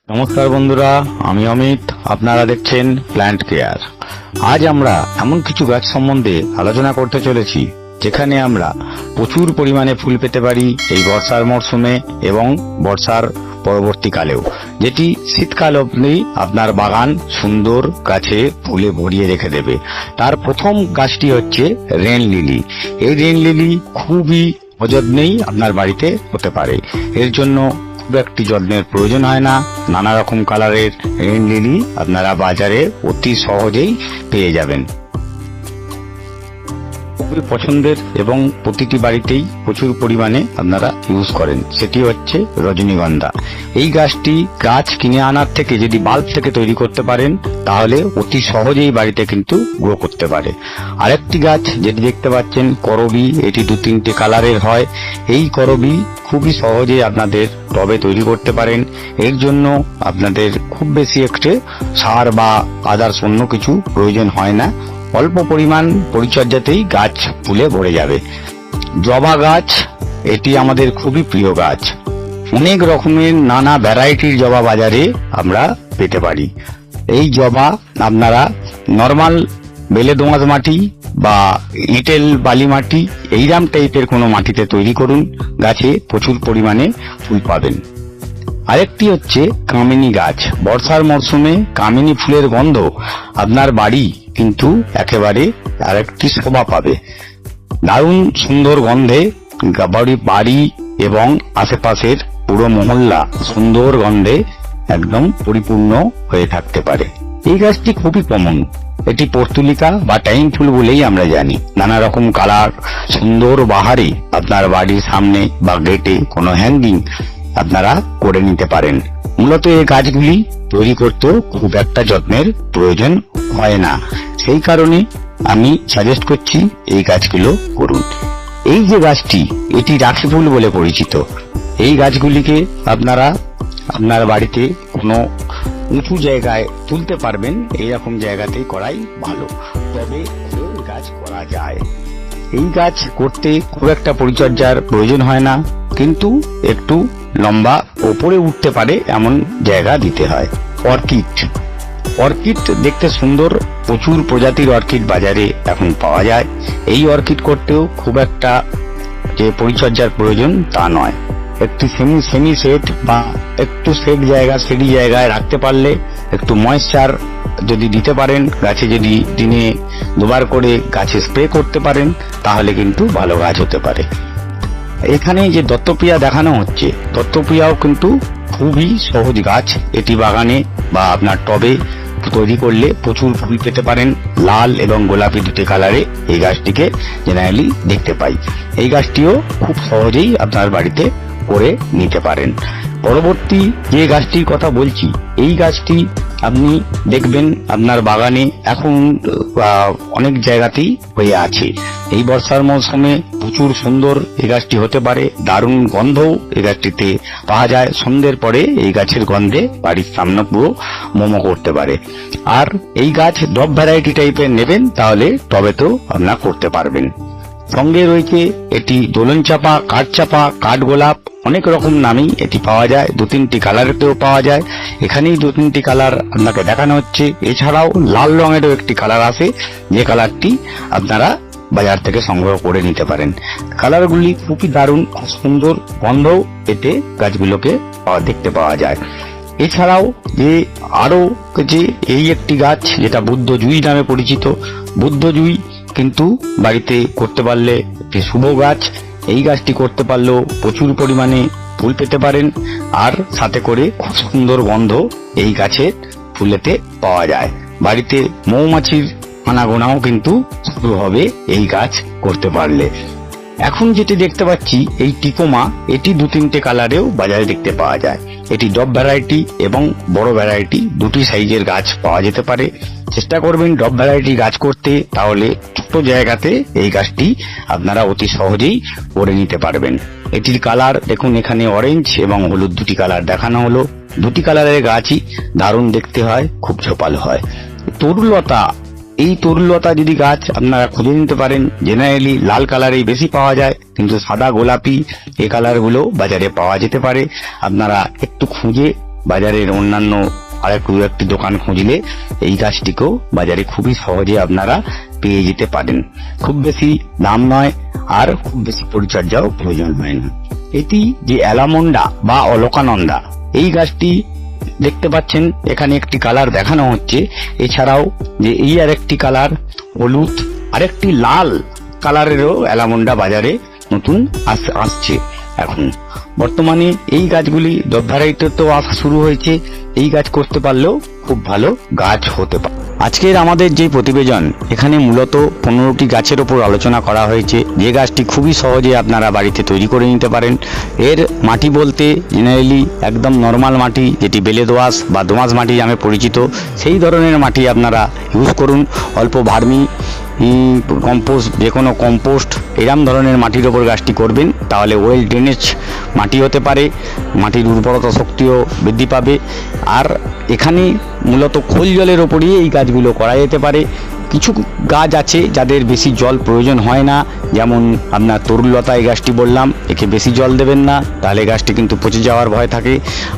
নমস্কার বন্ধুরা, আমি অমিত। আপনারা দেখছেন প্ল্যান্ট কেয়ার। আজ আমরা এমন কিছু গাছ সম্বন্ধে আলোচনা করতে চলেছি যেখানে আমরা প্রচুর পরিমাণে ফুল পেতে পারি এই বর্ষার মরশুমে এবং বর্ষার পরবর্তীকালেও, যেটি শীতকাল অবধি আপনার বাগান সুন্দর গাছে ফুলে ভরিয়ে রেখে দেবে। তার প্রথম গাছটি হচ্ছে রেন লিলি। এই রেন লিলি খুবই অযত্নেই আপনার বাড়িতে হতে পারে। এর জন্য খুব একটি যত্নের প্রয়োজন হয় না। নানা রকম কালারের রেন লিলি আপনারা বাজারে অতি সহজেই পেয়ে যাবেন। খুবই পছন্দের এবং প্রতিটি বাড়িতেই প্রচুর পরিমাণে আপনারা ইউজ করেন, সেটি হচ্ছে রজনীগন্ধা। এই গাছটি গাছ কিনে আনার থেকে যদি বাল্ব থেকে তৈরি করতে পারেন তাহলে অতি সহজেই বাড়িতে কিন্তু গ্রো করতে পারে। আরেকটি গাছ যেটি দেখতে পাচ্ছেন করবি, এটি 2-3টে কালারের হয়। এই করবি খুবই সহজে আপনাদের টবে তৈরি করতে পারেন। এর জন্য আপনাদের খুব বেশি একটু সার বা আদার্স অন্য কিছু প্রয়োজন হয় না। অল্প পরিমাণ পরিচর্যাতেই গাছ ফুলে ভরে যাবে। জবা গাছ, এটি আমাদের খুবই প্রিয় গাছ। অনেক রকমের নানা ভ্যারাইটির জবা বাজারে আমরা পেতে পারি। এই জবা আপনারা নর্মাল বেলে দোআঁশ মাটি বা এঁটেল বালি মাটি এইরকম টাইপের কোনো মাটিতে তৈরি করুন, গাছে প্রচুর পরিমাণে ফুল পাবেন। আরেকটি হচ্ছে কামিনী গাছ। বর্ষার মরশুমে কামিনী ফুলের গন্ধ আপনার বাড়ি কিন্তু একেবারে আরেকটি শোভা পাবে। দারুণ সুন্দর গন্ধে বাড়ি এবং আশেপাশের পুরো মহল্লা সুন্দর গন্ধে একদম পরিপূর্ণ হয়ে থাকতে পারে। এই গাছটি খুবই কমন। এটি পর্তুলিকা বা টাইম ফুল বলেই আমরা জানি। নানা রকম কালার, সুন্দর বাহারে আপনার বাড়ির সামনে বা গেটে কোনো হ্যাঙ্গিং আপনারা করে নিতে পারেন। মূলত এই গাছগুলি তৈরি করতেও খুব একটা যত্নের প্রয়োজন হয় না, সেই কারণে আমি সাজেস্ট করছি এই গাছগুলো করুন। এই যে গাছটি, এটি রাখি ফুল বলে পরিচিত। এই গাছগুলিকে আপনারা আপনার বাড়িতে কোনো উঁচু জায়গায় তুলতে পারবেন, এইরকম জায়গাতেই করাই ভালো, তবে এই গাছ করা যায়। এই গাছ করতে খুব একটা পরিচর্যার প্রয়োজন হয় না, কিন্তু একটু লম্বা ওপরে উঠতে পারে এমন জায়গা দিতে হয়। অর্কিড দেখতে সুন্দর, প্রচুর প্রজাতির অর্কিড বাজারে এখন পাওয়া যায়। এই অর্কিড করতেও খুব একটা যে পরিচর্যার প্রয়োজন তা নয়। একটু সেমি সেট বা একটু সেডি জায়গায় রাখতে পারলে, একটু ময়েশ্চার যদি দিতে পারেন, গাছে যদি দিনে 2বার করে গাছে স্প্রে করতে পারেন তাহলে কিন্তু ভালো গাছ হতে পারে। এখানে যে দত্তপ্রিয়া দেখানো হচ্ছে, দত্তপ্রিয়াও কিন্তু খুবই সহজ গাছ। এটি বাগানে বা আপনার টবে তৈরি করলে প্রচুর ফুল পেতে পারেন। লাল এবং গোলাপি দুটি কালারে এই গাছটিকে জেনারেলি দেখতে পাই। এই গাছটিও খুব সহজেই আপনার বাড়িতে করে নিতে পারেন। পরবর্তী যে গাছটির কথা বলছি, এই গাছটি আপনি দেখবেন আপনার বাগানে এখন অনেক জায়গাতেই হয়ে আছে। এই বর্ষার মৌসুমে প্রচুর সুন্দর এই গাছটি হতে পারে। দারুণ গন্ধও এই গাছটিতে পাওয়া যায়। সন্ধ্যের পরে এই গাছের গন্ধে বাড়ির সামনে পুরো মোমো করতে পারে। আর এই গাছ ডব ভ্যারাইটি টাইপের নেবেন তাহলে টবেতেও আপনারা করতে পারবেন। সঙ্গে রয়েছে এটি দোলন চাপা, কাঠ চাপা, কাঠ গোলাপ, অনেক রকম নামেই এটি পাওয়া যায়। 2-3টি কালারেতেও পাওয়া যায়। এখানেই 2-3টি কালার আপনাকে দেখানো হচ্ছে। এছাড়াও লাল রঙেরও একটি কালার আছে, যে কালারটি আপনারা বাজার থেকে সংগ্রহ করে নিতে পারেন। কালারগুলি খুবই দারুণ, খুব সুন্দর গন্ধও এতে গাছগুলোকে দেখতে পাওয়া যায়। এছাড়াও যে আরো যে এই একটি গাছ যেটা বুদ্ধ জুই নামে পরিচিত, বুদ্ধ জুই কিন্তু বাড়িতে করতে পারলে একটি শুভ গাছ। এই গাছটি করতে পারলেও প্রচুর পরিমাণে ফুল পেতে পারেন, আর সাথে করে খুব সুন্দর গন্ধ এই গাছের ফুলেতে পাওয়া যায়। বাড়িতে মৌমাছির আনাগোনাও কিন্তু শুরু হবে এই গাছ করতে পারলে। এখন যেটি দেখতে পাচ্ছি এই টিকোমা, এটি 2-3টে কালারেও বাজারে দেখতে পাওয়া যায়। এটি ডব ভ্যারাইটি এবং বড় ভ্যারাইটি দুটি সাইজের গাছ পাওয়া যেতে পারে। চেষ্টা করবেন ডব ভ্যারাইটি গাছ করতে, তাহলে ছোট জায়গাতে এই গাছটি আপনারা অতি সহজেই করে নিতে পারবেন। এটির কালার দেখুন, এখানে অরেঞ্জ এবং হলুদ দুটি কালার দেখানো হলো। দুটি কালারের গাছই দারুণ দেখতে হয়, খুব ঝোপালো হয়। তরুলতা, এই তরুলতা যদি গাছ আপনারা খুঁজে নিতে পারেন, জেনারেলি লাল কালারেই বেশি পাওয়া যায়, কিন্তু সাদা গোলাপি এই কালারগুলো বাজারে পাওয়া যেতে পারে। আপনারা একটু খুঁজে বাজারের অন্যান্য আরেকটু একটি দোকান খুঁজলে এই গাছটিকেও বাজারে খুবই সহজে আপনারা পেয়ে যেতে পারেন। খুব বেশি দাম নয় আর খুব বেশি পরিচর্যাও প্রয়োজন হয় না। এটি যে অ্যালামন্ডা বা অলকানন্দা, এই গাছটি দেখতে পাচ্ছেন এখানে একটি কালার দেখানো হচ্ছে। এছাড়াও যে এই আরেকটি কালার হলুদ, আরেকটি লাল কালারেরও অ্যালামন্ডা বাজারে নতুন আসছে। এখন বর্তমানে এই গাছগুলি ভ্যারাইটিতেও আসা শুরু হয়েছে। এই গাছ করতে পারলেও খুব ভালো গাছ হতে পারে। আজকের আমাদের যে প্রতিবেদন, এখানে মূলত 15টি গাছের ওপর আলোচনা করা হয়েছে, যে গাছটি খুবই সহজে আপনারা বাড়িতে তৈরি করে নিতে পারেন। এর মাটি বলতে জেনারেলি একদম নর্মাল মাটি, যেটি বেলে দোআঁশ বা দোআঁশ মাটি নামে পরিচিত, সেই ধরনের মাটি আপনারা ইউজ করুন। অল্প ভার্মি কম্পোস্ট, যে কোনো কম্পোস্ট এরম ধরনের মাটির ওপর গাছটি করবেন, তাহলে ওয়েল ড্রেনেজ মাটি হতে পারে, মাটির উর্বরতা শক্তিও বৃদ্ধি পাবে। আর এখানে মূলত খোল জলের ওপরই এই গাছগুলো করা যেতে পারে। কিছু গাছ আছে যাদের বেশি জল প্রয়োজন হয় না, যেমন আপনার তরুলতা এই গাছটি বললাম, একে বেশি জল দেবেন না, তাহলে গাছটি কিন্তু পচে যাওয়ার ভয় থাকে।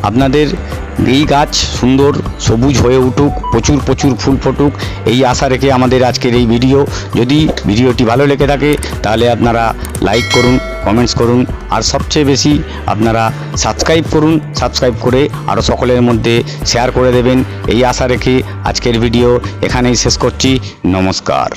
আপনাদের এই গাছ সুন্দর সবুজ হয়ে উঠুক, প্রচুর প্রচুর ফুল ফুটুক, এই আশা রেখে আমাদের আজকের এই ভিডিও। যদি ভিডিওটি ভালো লেগে থাকে তাহলে আপনারা লাইক করুন, কমেন্টস করুন, আর সবচেয়ে বেশি আপনারা সাবস্ক্রাইব করুন। সাবস্ক্রাইব করে আরও সকলের মধ্যে শেয়ার করে দেবেন, এই আশা রেখে আজকের ভিডিও এখানেই শেষ করছি। নমস্কার।